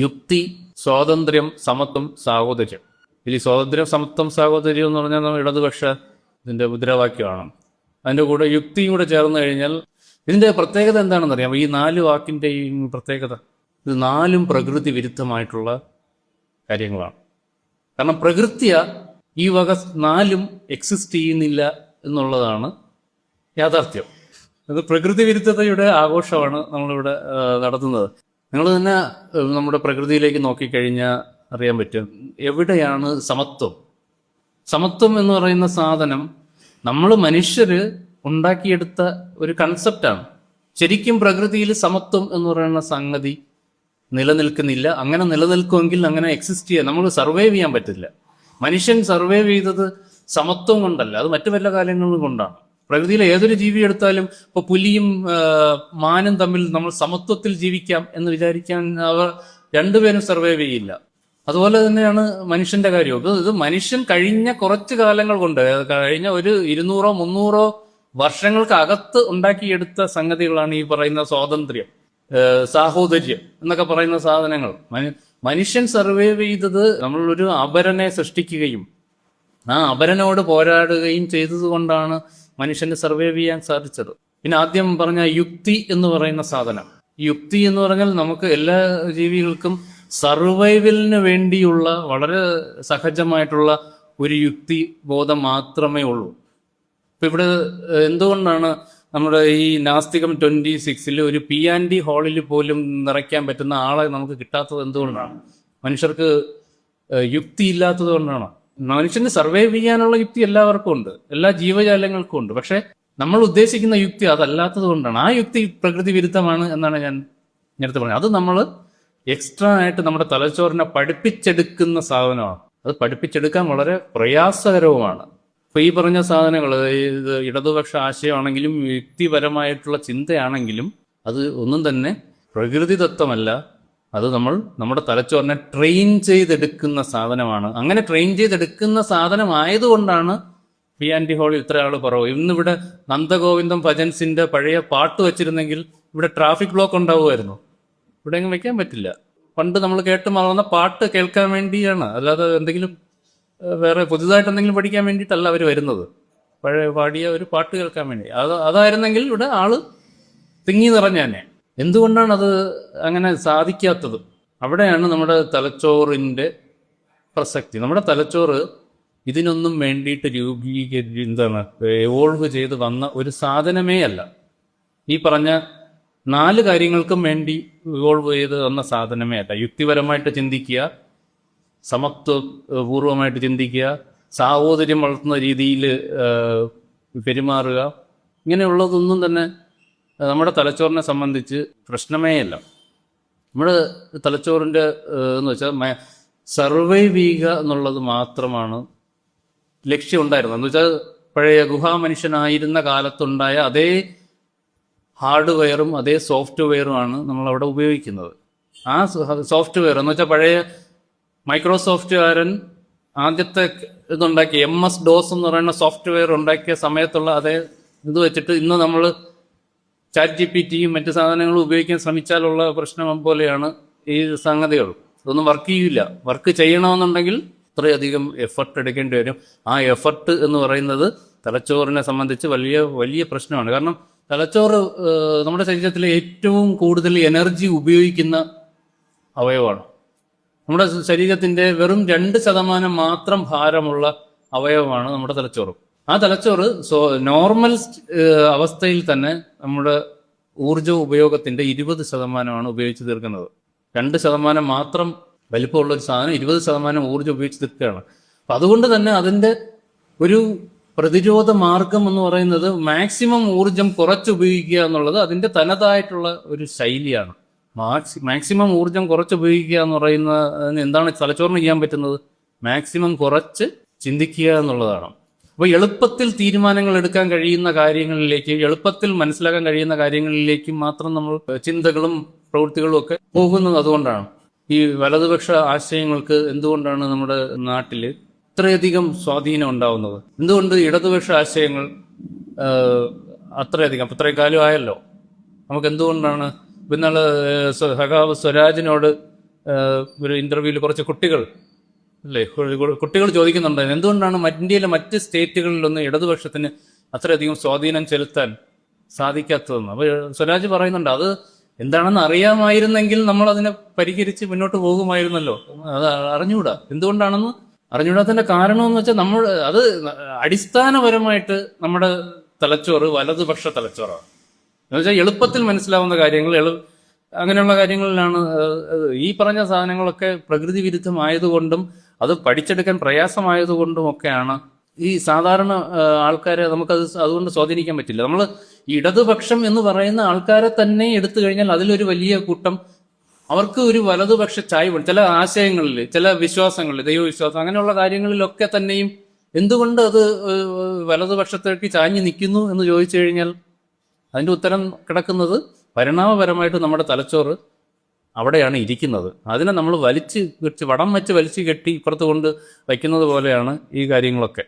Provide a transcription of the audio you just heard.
യുക്തി, സ്വാതന്ത്ര്യം, സമത്വം, സാഹോദര്യം. ഇതിൽ സ്വാതന്ത്ര്യം, സമത്വം, സാഹോദര്യം എന്ന് പറഞ്ഞാൽ നമ്മൾ ഇടതുപക്ഷ ഇതിന്റെ മുദ്രാവാക്യമാണ്. അതിന്റെ കൂടെ യുക്തിയും കൂടെ ചേർന്ന് കഴിഞ്ഞാൽ ഇതിന്റെ പ്രത്യേകത എന്താണെന്ന് അറിയാം. ഈ 4 വാക്കിന്റെയും പ്രത്യേകത, ഇത് 4ഉം പ്രകൃതി വിരുദ്ധമായിട്ടുള്ള കാര്യങ്ങളാണ്. കാരണം പ്രകൃത്യ ഈ വക 4ഉം എക്സിസ്റ്റ് ചെയ്യുന്നില്ല എന്നുള്ളതാണ് യാഥാർത്ഥ്യം. അത് പ്രകൃതി വിരുദ്ധതയുടെ ആഘോഷമാണ് നമ്മളിവിടെ നടത്തുന്നത്. നിങ്ങൾ തന്നെ നമ്മുടെ പ്രകൃതിയിലേക്ക് നോക്കിക്കഴിഞ്ഞാൽ അറിയാൻ പറ്റും എവിടെയാണ് സമത്വം. സമത്വം എന്ന് പറയുന്ന സാധനം നമ്മൾ മനുഷ്യര് ഉണ്ടാക്കിയെടുത്ത ഒരു കൺസെപ്റ്റാണ്. ശരിക്കും പ്രകൃതിയിൽ സമത്വം എന്ന് പറയുന്ന സംഗതി നിലനിൽക്കുന്നില്ല. അങ്ങനെ നിലനിൽക്കുമെങ്കിൽ അങ്ങനെ എക്സിസ്റ്റ് ചെയ്യാൻ, നമുക്ക് സർവൈവ് ചെയ്യാൻ പറ്റില്ല. മനുഷ്യൻ സർവൈവ് ചെയ്തത് സമത്വം കൊണ്ടല്ല, അത് മറ്റു വല്ല കാര്യങ്ങളും കൊണ്ടാണ്. പ്രകൃതിയിലെ ഏതൊരു ജീവി എടുത്താലും, ഇപ്പൊ പുലിയും മാനും തമ്മിൽ നമ്മൾ സമത്വത്തിൽ ജീവിക്കാം എന്ന് വിചാരിക്കാൻ അവർ രണ്ടുപേരും സർവൈവ് ചെയ്യില്ല. അതുപോലെ തന്നെയാണ് മനുഷ്യന്റെ കാര്യവും. ഇത് മനുഷ്യൻ കഴിഞ്ഞ കുറച്ച് കാലങ്ങൾ കൊണ്ട്, കഴിഞ്ഞ ഒരു 200-300 വർഷങ്ങൾക്ക് അകത്ത് ഉണ്ടാക്കിയെടുത്ത സംഗതികളാണ് ഈ പറയുന്ന സ്വാതന്ത്ര്യം, സാഹോദര്യം എന്നൊക്കെ പറയുന്ന സാധനങ്ങൾ. മനുഷ്യൻ സർവൈവ് ചെയ്തത് നമ്മളൊരു അപരനെ സൃഷ്ടിക്കുകയും ആ അപരനോട് പോരാടുകയും ചെയ്തത് കൊണ്ടാണ് മനുഷ്യന് സർവൈവ് ചെയ്യാൻ സാധിച്ചത്. പിന്നെ ആദ്യം പറഞ്ഞ യുക്തി എന്ന് പറയുന്ന സാധനം, യുക്തി എന്ന് പറഞ്ഞാൽ നമുക്ക് എല്ലാ ജീവികൾക്കും സർവൈവലിന് വേണ്ടിയുള്ള വളരെ സഹജമായിട്ടുള്ള ഒരു യുക്തി ബോധം മാത്രമേ ഉള്ളൂ. ഇപ്പൊ ഇവിടെ എന്തുകൊണ്ടാണ് നമ്മുടെ ഈ നാസ്തികം 26-ൽ ഒരു P&D ഹാളിൽ പോലും നിറയ്ക്കാൻ പറ്റുന്ന ആളെ നമുക്ക് കിട്ടാത്തത് എന്തുകൊണ്ടാണ്? മനുഷ്യർക്ക് യുക്തി ഇല്ലാത്തത് കൊണ്ടാണ്. മനുഷ്യന് സർവൈവ് ചെയ്യാനുള്ള യുക്തി എല്ലാവർക്കും ഉണ്ട്, എല്ലാ ജീവജാലങ്ങൾക്കും ഉണ്ട്. പക്ഷെ നമ്മൾ ഉദ്ദേശിക്കുന്ന യുക്തി അതല്ലാത്തത് കൊണ്ടാണ്. ആ യുക്തി പ്രകൃതി വിരുദ്ധമാണ് എന്നാണ് ഞാൻ നേരത്തെ പറഞ്ഞത്. അത് നമ്മൾ എക്സ്ട്രാ ആയിട്ട് നമ്മുടെ തലച്ചോറിനെ പഠിപ്പിച്ചെടുക്കുന്ന സാധനമാണ്. അത് പഠിപ്പിച്ചെടുക്കാൻ വളരെ പ്രയാസകരവുമാണ്. ഇപ്പൊ ഈ പറഞ്ഞ സാധനങ്ങൾ, ഇത് ഇടതുപക്ഷ ആശയമാണെങ്കിലും യുക്തിപരമായിട്ടുള്ള ചിന്തയാണെങ്കിലും അത് ഒന്നും തന്നെ പ്രകൃതിദത്തമല്ല. അത് നമ്മുടെ തലച്ചോറിനെ ട്രെയിൻ ചെയ്തെടുക്കുന്ന സാധനമാണ്. അങ്ങനെ ട്രെയിൻ ചെയ്തെടുക്കുന്ന സാധനമായതുകൊണ്ടാണ് P&D ഹാളിൽ ഇത്ര ആൾ കുറവ്. ഇന്നിവിടെ നന്ദഗോവിന്ദം ഭജൻസിന്റെ പഴയ പാട്ട് വെച്ചിരുന്നെങ്കിൽ ഇവിടെ ട്രാഫിക് ബ്ലോക്ക് ഉണ്ടാവുമായിരുന്നു. ഇവിടെ എങ്ങും വെക്കാൻ പറ്റില്ല. പണ്ട് നമ്മൾ കേട്ട് മറന്ന പാട്ട് കേൾക്കാൻ വേണ്ടിയാണ്, അല്ലാതെ എന്തെങ്കിലും വേറെ പുതുതായിട്ട് എന്തെങ്കിലും പഠിക്കാൻ വേണ്ടിയിട്ടല്ല അവർ വരുന്നത്. പഴയ പാടിയ ഒരു പാട്ട് കേൾക്കാൻ വേണ്ടി. അതായിരുന്നെങ്കിൽ ഇവിടെ ആള് തിങ്ങി നിറഞ്ഞ തന്നെ. എന്തുകൊണ്ടാണ് അത് അങ്ങനെ സാധിക്കാത്തത്? അവിടെയാണ് നമ്മുടെ തലച്ചോറിന്റെ പ്രസക്തി. നമ്മുടെ തലച്ചോറ് ഇതിനൊന്നും വേണ്ടിയിട്ട് എവോൾവ് ചെയ്ത് വന്ന ഒരു സാധനമേ അല്ല. ഈ പറഞ്ഞ 4 കാര്യങ്ങൾക്കും വേണ്ടി ഇവോൾവ് ചെയ്ത് വന്ന സാധനമേ അല്ല. യുക്തിപരമായിട്ട് ചിന്തിക്കുക, സമത്വപൂർവമായിട്ട് ചിന്തിക്കുക, സാഹോദര്യം വളർത്തുന്ന രീതിയിൽ പെരുമാറുക, ഇങ്ങനെയുള്ളതൊന്നും തന്നെ നമ്മുടെ തലച്ചോറിനെ സംബന്ധിച്ച് പ്രശ്നമേ അല്ല. നമ്മുടെ തലച്ചോറിന്റെ എന്ന് വെച്ചാൽ സർവൈവ് ചെയ്യുക എന്നുള്ളത് മാത്രമാണ് ലക്ഷ്യം ഉണ്ടായിരുന്നത്. എന്ന് വെച്ചാൽ പഴയ ഗുഹാമനുഷ്യനായിരുന്ന കാലത്തുണ്ടായ അതേ ഹാർഡ്വെയറും അതേ സോഫ്റ്റ്വെയറുമാണ് നമ്മളവിടെ ഉപയോഗിക്കുന്നത്. ആ സോഫ്റ്റ്വെയർ എന്ന് വെച്ചാൽ പഴയ മൈക്രോസോഫ്റ്റുകാരൻ ആദ്യത്തെ ഇതുണ്ടാക്കിയ MS-DOS എന്ന് പറയുന്ന സോഫ്റ്റ്വെയർ ഉണ്ടാക്കിയ സമയത്തുള്ള അതേ ഇത് വെച്ചിട്ട് ഇന്ന് നമ്മൾ ChatGPTയും മറ്റു സാധനങ്ങളും ഉപയോഗിക്കാൻ ശ്രമിച്ചാലുള്ള പ്രശ്നം പോലെയാണ് ഈ സംഗതികൾ. ഇതൊന്നും വർക്ക് ചെയ്യില്ല. വർക്ക് ചെയ്യണമെന്നുണ്ടെങ്കിൽ ഇത്രയധികം എഫർട്ട് എടുക്കേണ്ടി വരും. ആ എഫർട്ട് എന്ന് പറയുന്നത് തലച്ചോറിനെ സംബന്ധിച്ച് വലിയ വലിയ പ്രശ്നമാണ്. കാരണം തലച്ചോറ് നമ്മുടെ ശരീരത്തിലെ ഏറ്റവും കൂടുതൽ എനർജി ഉപയോഗിക്കുന്ന അവയവമാണ്. നമ്മുടെ ശരീരത്തിന്റെ വെറും 2% മാത്രം ഭാരമുള്ള അവയവമാണ് നമ്മുടെ തലച്ചോറ്. ആ തലച്ചോറ് നോർമൽ അവസ്ഥയിൽ തന്നെ നമ്മുടെ ഊർജ ഉപയോഗത്തിന്റെ 20% ഉപയോഗിച്ച് തീർക്കുന്നത്. 2% മാത്രം വലിപ്പമുള്ള ഒരു സാധനം 20% ഊർജ്ജം ഉപയോഗിച്ച് തീർക്കുകയാണ്. അപ്പൊ അതുകൊണ്ട് തന്നെ അതിന്റെ ഒരു പ്രതിരോധ മാർഗം എന്ന് പറയുന്നത് മാക്സിമം ഊർജം കുറച്ച് ഉപയോഗിക്കുക എന്നുള്ളത് അതിന്റെ തനതായിട്ടുള്ള ഒരു ശൈലിയാണ്. മാക്സിമം ഊർജം കുറച്ച് ഉപയോഗിക്കുക എന്ന് പറയുന്ന എന്താണ് തലച്ചോറിന് ചെയ്യാൻ പറ്റുന്നത്? മാക്സിമം കുറച്ച് ചിന്തിക്കുക എന്നുള്ളതാണ്. അപ്പോൾ എളുപ്പത്തിൽ തീരുമാനങ്ങൾ എടുക്കാൻ കഴിയുന്ന കാര്യങ്ങളിലേക്ക്, എളുപ്പത്തിൽ മനസ്സിലാക്കാൻ കഴിയുന്ന കാര്യങ്ങളിലേക്ക് മാത്രം നമ്മൾ ചിന്തകളും പ്രവൃത്തികളും ഒക്കെ പോകുന്നത് അതുകൊണ്ടാണ്. ഈ വലതുപക്ഷ ആശയങ്ങൾക്ക് എന്തുകൊണ്ടാണ് നമ്മുടെ നാട്ടിൽ ഇത്രയധികം സ്വാധീനം ഉണ്ടാവുന്നത്? എന്തുകൊണ്ട് ഇടതുപക്ഷ ആശയങ്ങൾ അത്രയധികം ഇത്രയും കാലം ആയല്ലോ, നമുക്ക് എന്തുകൊണ്ടാണ്? പിന്നാള് സഖാവ് സ്വരാജിനോട് ഒരു ഇന്റർവ്യൂവിൽ കുറച്ച് കുട്ടികൾ അല്ലേ, കുട്ടികൾ ചോദിക്കുന്നുണ്ട് എന്തുകൊണ്ടാണ് ഇന്ത്യയിലെ മറ്റ് സ്റ്റേറ്റുകളിലൊന്നും ഇടതുപക്ഷത്തിന് അത്രയധികം സ്വാധീനം ചെലുത്താൻ സാധിക്കാത്തതെന്ന്. അപ്പോൾ സ്വരാജ് പറയുന്നുണ്ട് അത് എന്താണെന്ന് അറിയാമായിരുന്നെങ്കിൽ നമ്മൾ അതിനെ പരിഹരിച്ച് മുന്നോട്ട് പോകുമായിരുന്നല്ലോ. അത് അറിഞ്ഞുകൂടാ, എന്തുകൊണ്ടാണെന്ന് അറിഞ്ഞുകൂടാത്തതിന്റെ കാരണം എന്ന് വെച്ചാൽ നമ്മൾ അത് അടിസ്ഥാനപരമായിട്ട് നമ്മുടെ തലച്ചോറ് വലതുപക്ഷ തലച്ചോറാണ്. എന്ന് വെച്ചാൽ എളുപ്പത്തിൽ മനസ്സിലാവുന്ന കാര്യങ്ങൾ അങ്ങനെയുള്ള കാര്യങ്ങളിലാണ് ഈ പറഞ്ഞ സാധനങ്ങളൊക്കെ പ്രകൃതി വിരുദ്ധമായതുകൊണ്ടും അത് പഠിച്ചെടുക്കാൻ പ്രയാസമായതുകൊണ്ടും ഒക്കെയാണ് ഈ സാധാരണ ആൾക്കാരെ നമുക്കത് അതുകൊണ്ട് സ്വാധീനിക്കാൻ പറ്റില്ല. നമ്മൾ ഇടതുപക്ഷം എന്ന് പറയുന്ന ആൾക്കാരെ തന്നെ എടുത്തു കഴിഞ്ഞാൽ അതിലൊരു വലിയ കൂട്ടം അവർക്ക് ഒരു വലതുപക്ഷ ചായ്വ് ചില ആശയങ്ങളിൽ, ചില വിശ്വാസങ്ങളിൽ, ദൈവവിശ്വാസം അങ്ങനെയുള്ള കാര്യങ്ങളിലൊക്കെ തന്നെയും എന്തുകൊണ്ട് അത് വലതുപക്ഷത്തേക്ക് ചാഞ്ഞു നിൽക്കുന്നു എന്ന് ചോദിച്ചു കഴിഞ്ഞാൽ അതിൻ്റെ ഉത്തരം കിടക്കുന്നത് പരിണാമപരമായിട്ട് നമ്മുടെ തലച്ചോറ് അവിടെയാണ് ഇരിക്കുന്നത്. അതിനെ നമ്മൾ വടം വെച്ച് വലിച്ചു കെട്ടി ഇപ്പുറത്ത് കൊണ്ട് വയ്ക്കുന്നത് പോലെയാണ് ഈ കാര്യങ്ങളൊക്കെ.